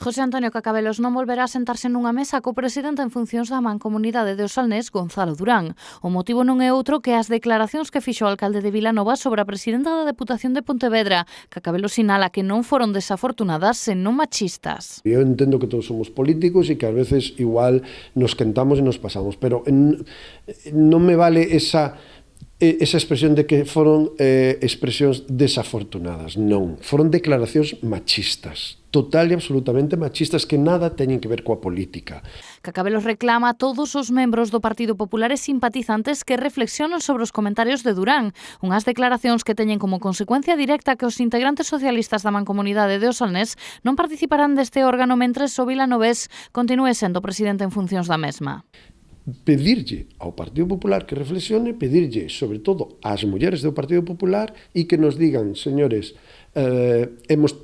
José Antonio Cacabelos non volverá a sentarse nunha mesa co presidente en funcións da Mancomunidade de Osalnés, Gonzalo Durán. O motivo non é outro que as declaracións que fixo o alcalde de Vilanova sobre a presidenta da Deputación de Pontevedra. Cacabelos sinala que non foron desafortunadas, senón machistas. Eu entendo que todos somos políticos e que a veces igual nos quentamos e nos pasamos, pero non me vale esa expresión de que foron expresións desafortunadas. Non, foron declaracións machistas, total e absolutamente machistas, que nada teñen que ver coa política. Cacabelos reclama a todos os membros do Partido Popular e simpatizantes que reflexionan sobre os comentarios de Durán, unhas declaracións que teñen como consecuencia directa que os integrantes socialistas da Mancomunidade de Osalnés non participarán deste órgano mentres o vilanovés continúe sendo presidente en funcións da mesma. Pedirlle ao Partido Popular que reflexione, pedirlle, sobre todo, ás mulleres do Partido Popular e que nos digan, señores,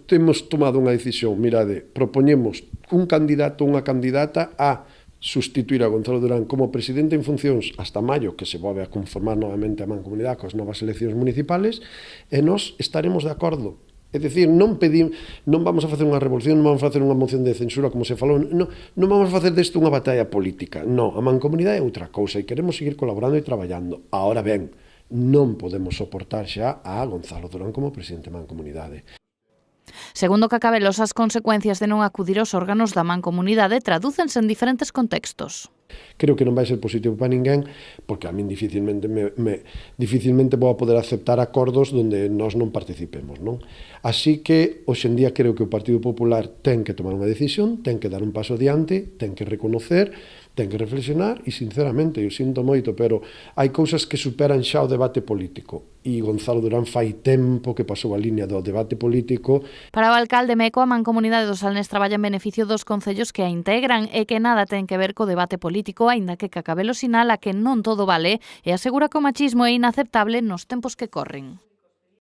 temos tomado unha decisión, mirade, propoñemos un candidato ou unha candidata a sustituir a Gonzalo Durán como presidente en funcións hasta maio, que se volve a conformar novamente a Mancomunidade coas novas eleccións municipales, e nós estaremos de acordo. É dicir, non vamos a facer unha revolución, non vamos a facer unha moción de censura, como se falou, non vamos a facer desto unha batalla política. Non, a Mancomunidade é outra cousa e queremos seguir colaborando e traballando. Ahora ben, non podemos soportar xa a Gonzalo Durán como presidente da Mancomunidade. Segundo Cacabelos, as consecuencias de non acudir aos órganos da Mancomunidade tradúcense en diferentes contextos. Creo que non vai ser positivo para ninguén, porque a min dificilmente vou a poder aceptar acordos onde nós non participemos, non? Así que, hoxe en día, creo que o Partido Popular ten que tomar unha decisión, ten que dar un paso adiante, ten que reconocer, ten que reflexionar e, sinceramente, eu sinto moito, pero hai cousas que superan xa o debate político e Gonzalo Durán fai tempo que pasou a línea do debate político. Para o alcalde Meco, a Mancomunidade dos Osalnés traballa en beneficio dos concellos que a integran e que nada ten que ver co debate político, aínda que Cacabelos sinala que non todo vale e asegura que o machismo é inaceptable nos tempos que corren.